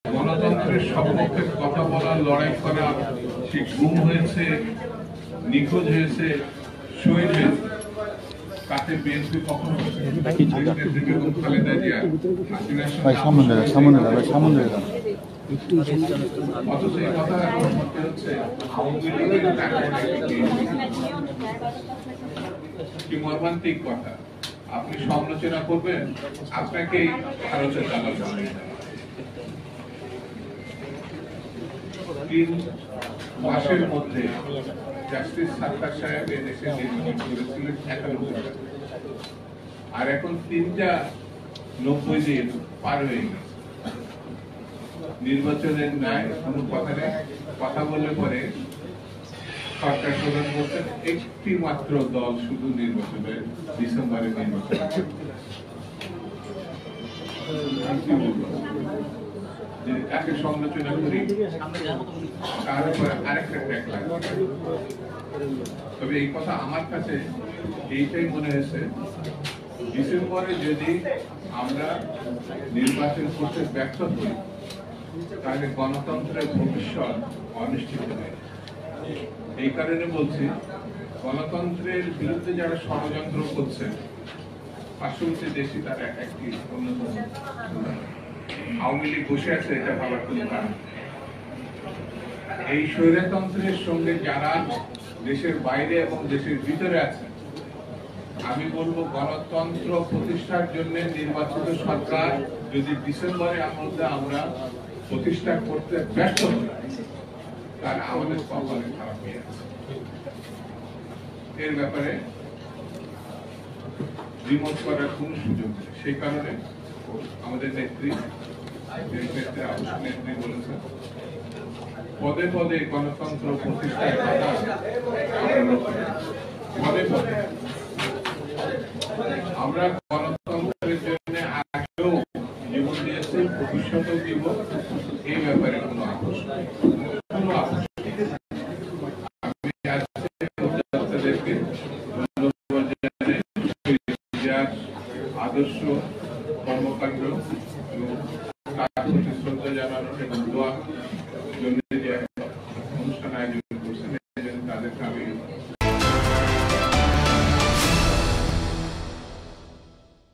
গণতন্ত্রের সপক্ষে কথা বলা, লড়াই করা, সে গুম হয়েছে, নিখোঁজ হয়েছে, শহীদ হয়েছে, তাতে বিএনপি কখনো খালেদা জিয়া অথচ এই কথা এখন হচ্ছে আওয়ামী লীগের কি মর্মান্তিক কথা। আপনি সমালোচনা করবেন, আপনাকেই ভারতের দালাল বানিয়ে দেওয়া। 3 মাসের মধ্যে জাস্টিস সাত্তার সাহেব এদেশে নির্বাচন করেছিলেন 91 আর এখন 90 দিন পার হয়ে গেছে। নির্বাচনের ন্যায় কোনো কথা নেই। কথা বললে পরে সরকার প্রধান বলছেন একটি মাত্র দল শুধু নির্বাচনে ডিসেম্বরে নির্বাচন। তাকে সমালোচনা করি, তার উপরে আরেকটা ট্যাগ লাগবে। তবে এই কথা আমার কাছে এইটাই মনে হয়েছে, ডিসেম্বরে যদি আমরা নির্বাচন করতে ব্যর্থ হই তাহলে গণতন্ত্রের ভবিষ্যৎ অনিশ্চিত হয়। এই কারণে বলছি, গণতন্ত্রের বিরুদ্ধে যারা ষড়যন্ত্র করছে পার্শ্ববর্তী দেশে তারা একটি অন্যতম। আওয়ামী লীগ বসে আছে, এটা ভাবার কোনো কারণ। এই স্বৈরতন্ত্রের সঙ্গে যারা দেশের বাইরে এবং দেশের ভিতরে আছে, আমি বলবো গণতন্ত্র প্রতিষ্ঠার জন্য নির্বাচিত সরকার যদি ডিসেম্বরের মধ্যে আমরা প্রতিষ্ঠা করতে ব্যর্থ হই তাহলে আমাদের কপালে খারাপ হয়ে আছে। এর ব্যাপারে দ্বিমত করার কোন সুযোগ নেই। সেই কারণে আমাদের নেত্রী বলেছেন পদে পদে গণতন্ত্র প্রতিষ্ঠার কথা, পদে পদে আমরা গণতন্ত্রের জন্য আগেও জীবন দিয়েছি, ভবিষ্যতেও দিব। এই ব্যাপারে কোনো আপোষ নেই। আমি আজকে আদর্শ কর্মকাণ্ড এবং তার প্রতি শ্রদ্ধা জানানোর এবং দোয়া জন্য